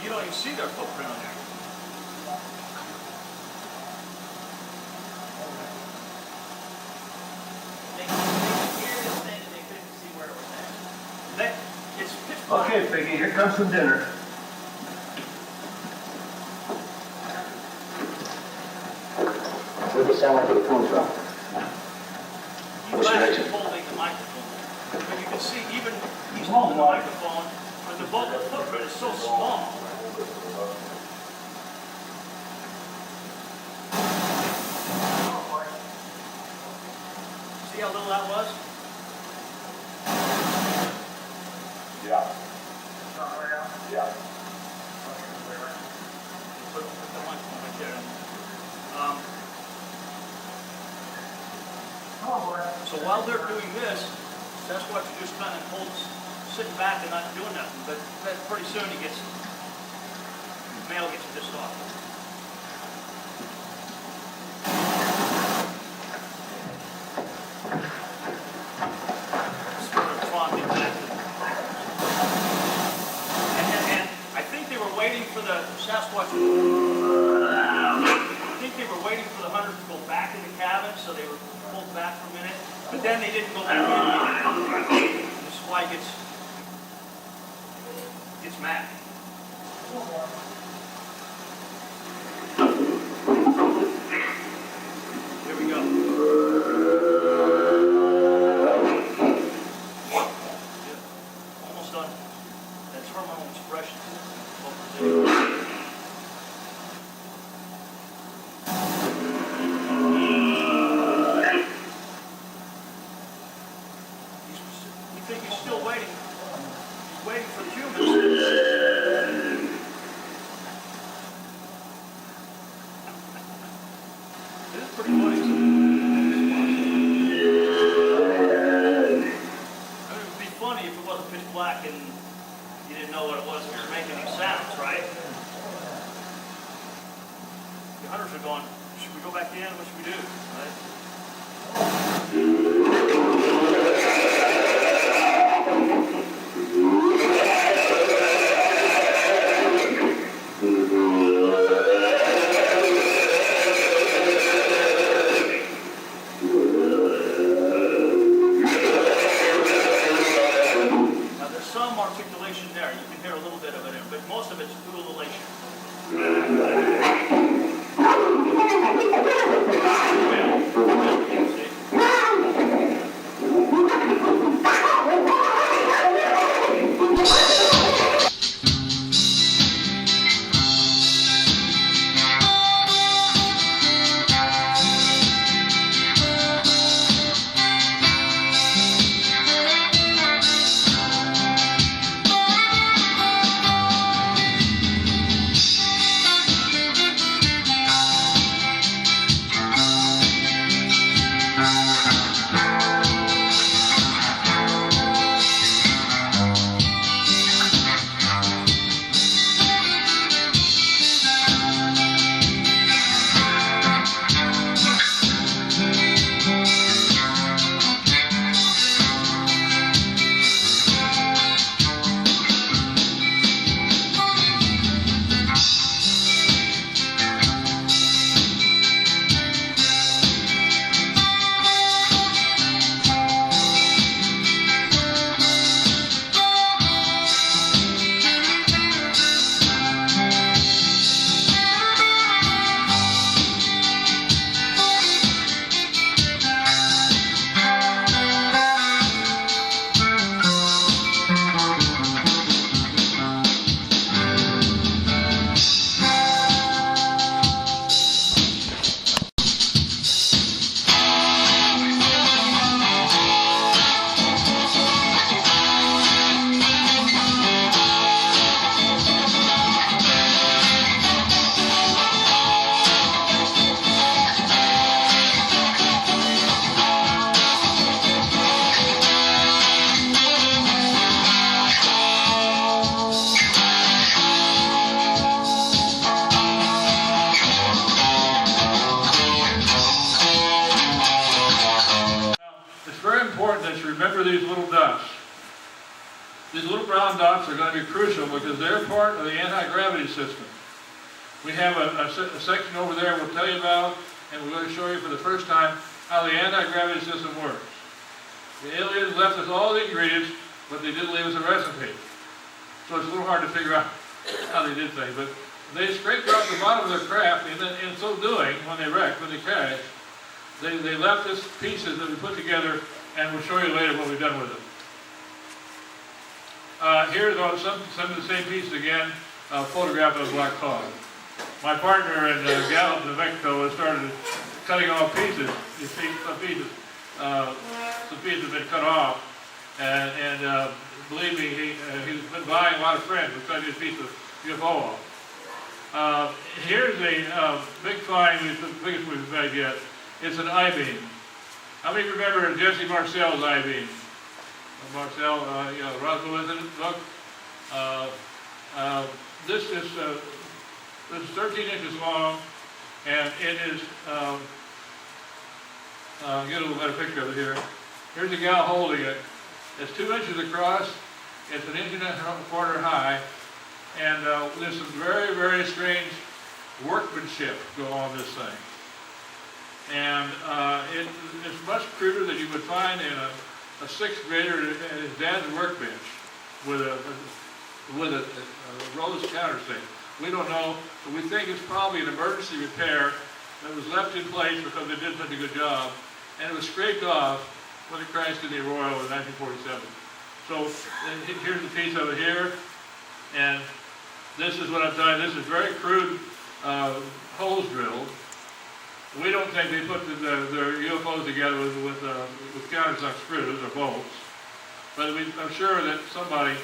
You don't even see their footprint on there. They hear this thing and they couldn't see where it was at. It's pitch black. Okay, Piggy, here comes some dinner. Where'd the sound like it comes from? He's actually holding the microphone. But you can see even he's holding the microphone, but the vocal footprint is so small. See how little that was? Yeah. Yeah. Put the microphone right there. So while they're doing this, Sasquatch just kind of holds, sitting back and not doing nothing. But pretty soon he gets, male gets pissed off. Sort of fondling back. And I think they were waiting for the Sasquatch. I think they were waiting for the hunters to go back in the cabin, so they were pulled back for a minute. But then they didn't go back in. This is why he gets mad. Here we go. Yeah. Almost done. That terminal expression. Remember these little dots. These little brown dots are going to be crucial because they're part of the anti-gravity system. We have a section over there we'll tell you about, and we're going to show you for the first time how the anti-gravity system works. The aliens left us all the ingredients, but they didn't leave us a recipe. So it's a little hard to figure out how they did things. But they scraped out the bottom of their craft, and then in so doing, when they wrecked, when they crashed, they left us pieces that we put together, and we'll show you later what we've done with them. Here's some of the same pieces again, photographed of a black cloud. My partner in Gallup, New Mexico, has started cutting off pieces. You see, some pieces have been cut off, and believe me, he's been buying a lot of friends to cut his piece of UFO off. Here's a big find, it's the biggest we've made yet. It's an I-beam. How many remember Jesse Marcel's I-beam? Marcel, Roswell, isn't it? Look. This is 13 inches long, and it is, get a little better picture of it here. Here's a gal holding it. It's 2 inches across, it's 1.25 inches high, and there's some very, very strange workmanship go on this thing. And it's much cruder than you would find in a sixth grader at his dad's workbench with a rose countersink. We don't know, but we think it's probably an emergency repair that was left in place because they did such a good job, and it was scraped off when it crashed in the Arroyo in 1947. So here's a piece of it here, and this is what I'm telling you. This is very crude holes drilled. We don't think they put their UFOs together with countersunk screws or bolts, but I'm sure that somebody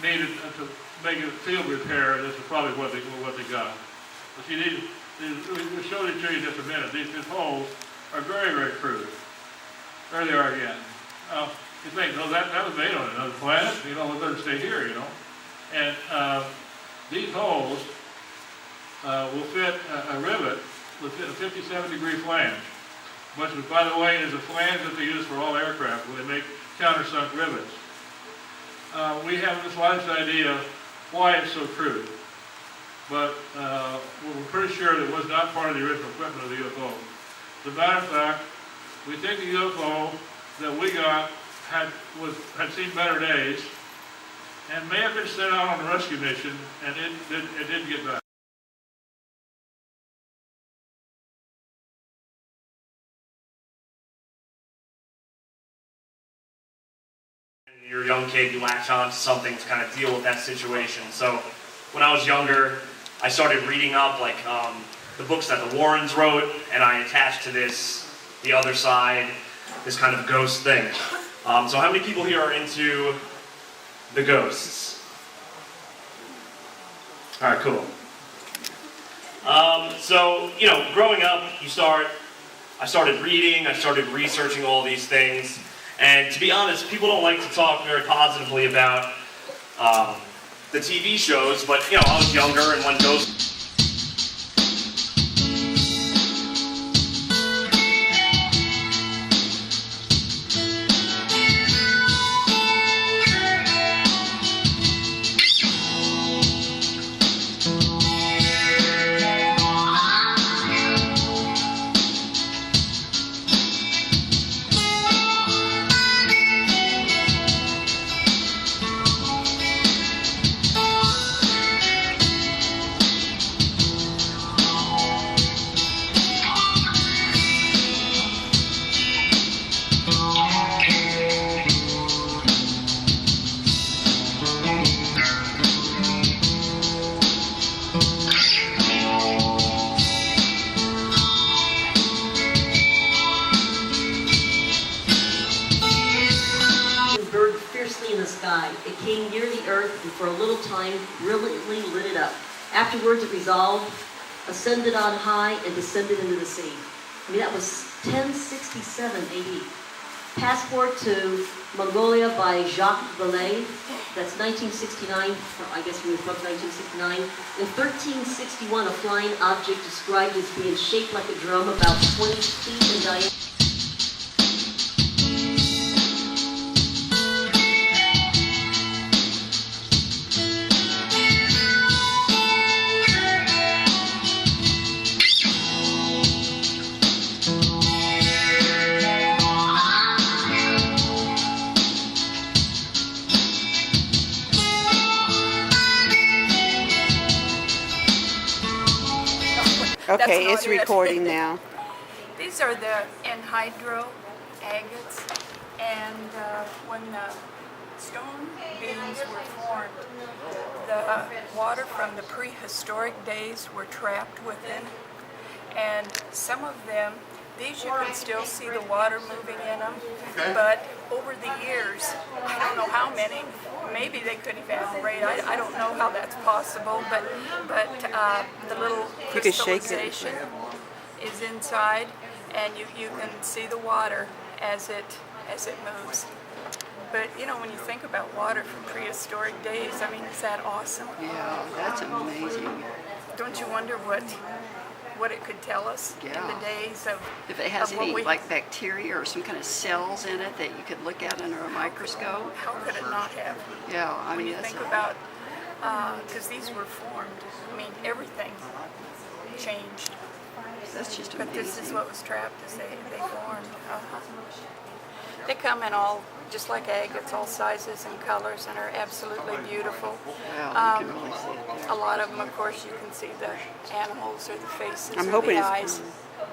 needed to make a field repair, and this is probably what they got. But you need, we'll show it to you in just a minute. These holes are very, very crude. There they are again. You think, no, that was made on another planet, we better stay here, And these holes will fit a rivet with a 57-degree flange, which, by the way, is a flange that they use for all aircraft when they make countersunk rivets. We have the slightest idea why it's so crude, but we're pretty sure that it was not part of the original equipment of the UFO. As a matter of fact, we think the UFO that we got had seen better days and may have been sent out on a rescue mission, and it didn't get back. You're a young kid, you latch on to something to kind of deal with that situation. So when I was younger, I started reading up the books that the Warrens wrote, and I attached to this, The Other Side, this kind of ghost thing. So how many people here are into the ghosts? All right, cool. So, growing up, I started reading, I started researching all these things. And to be honest, people don't like to talk very positively about the TV shows, but I was younger, and when ghosts... It came near the earth and for a little time brilliantly lit it up. Afterwards it resolved, ascended on high, and descended into the sea. That was 1067 AD. Passport to Mongolia by Jacques Vallée. That's 1969, I guess we were from 1969. In 1361, a flying object described as being shaped like a drum about 20 feet in diameter. Okay, not it's it. recording now. These are the anhydro agates, and when the stone beings were formed, the water from the prehistoric days were trapped within, and some of them, these you can still see the water moving in them, but over the years, I don't know how many, maybe they could evaporate. I don't know how that's possible, but the little You could shake it. crystallization is inside, and you can see the water as it moves. But you know, when you think about water from prehistoric days, I mean, is that awesome? Yeah, that's amazing. Don't you wonder what it could tell us in Yeah. the days of If it has of what any we- like bacteria or some kind of cells in it that you could look at under a microscope. How could it not have? Yeah, I When mean, you that's think about, because these were formed, I mean, everything changed. just But this is amazing. what was trapped as they formed. They come in all, just like agates, all sizes and colors, and are absolutely beautiful. Wow, you can really see it there. A lot of them, of course, you can see the animals or the faces I'm or hoping the it's eyes.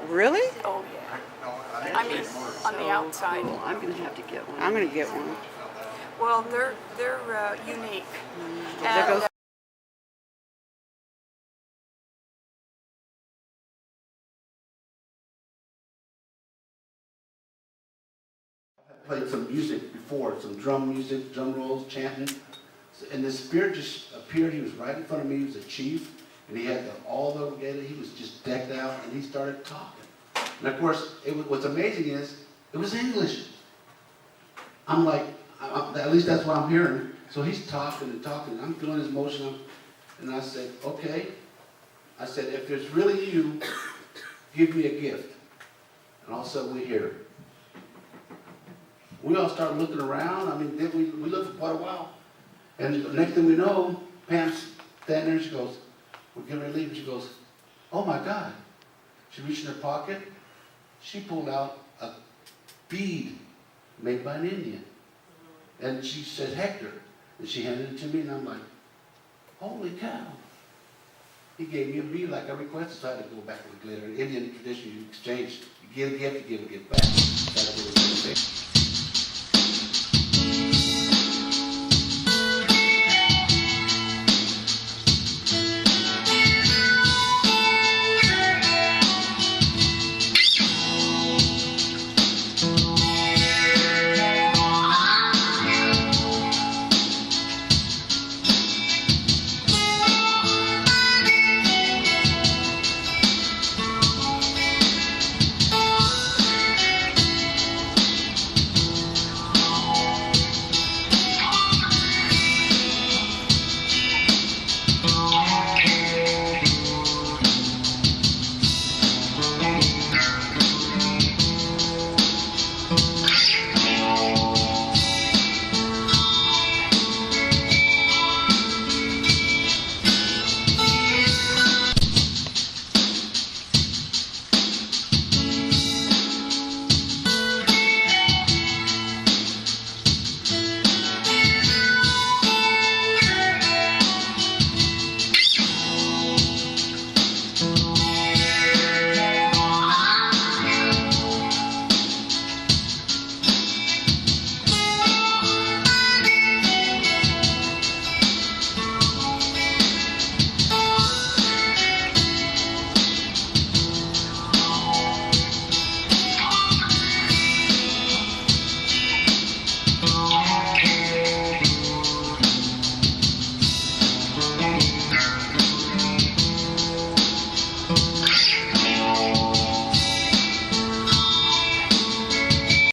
Really? Oh, yeah. I mean, on the outside. Cool. I'm gonna have to get one. I'm gonna get one. Well, they're unique. There And, goes played some music before, some drum music, drum rolls, chanting. And the spirit just appeared. He was right in front of me. He was a chief, and he had all the regalia. He was just decked out, and he started talking. And of course, what's amazing is it was English. I'm like, at least that's what I'm hearing. So he's talking and talking. I'm feeling his motion, and I said, okay. I said, if it's really you, give me a gift. And all of a sudden we hear it. We all started looking around. I mean, we looked for quite a while. And the next thing we know, Pam's standing there and she goes, we're getting ready to leave. And she goes, oh my God. She reached in her pocket. She pulled out a bead made by an Indian. And she said, Hector. And she handed it to me, and I'm like, holy cow. He gave me a bead like I requested, so I had to go back a week later. In Indian tradition, you exchange. You give a gift, you give a gift back. That's what it was.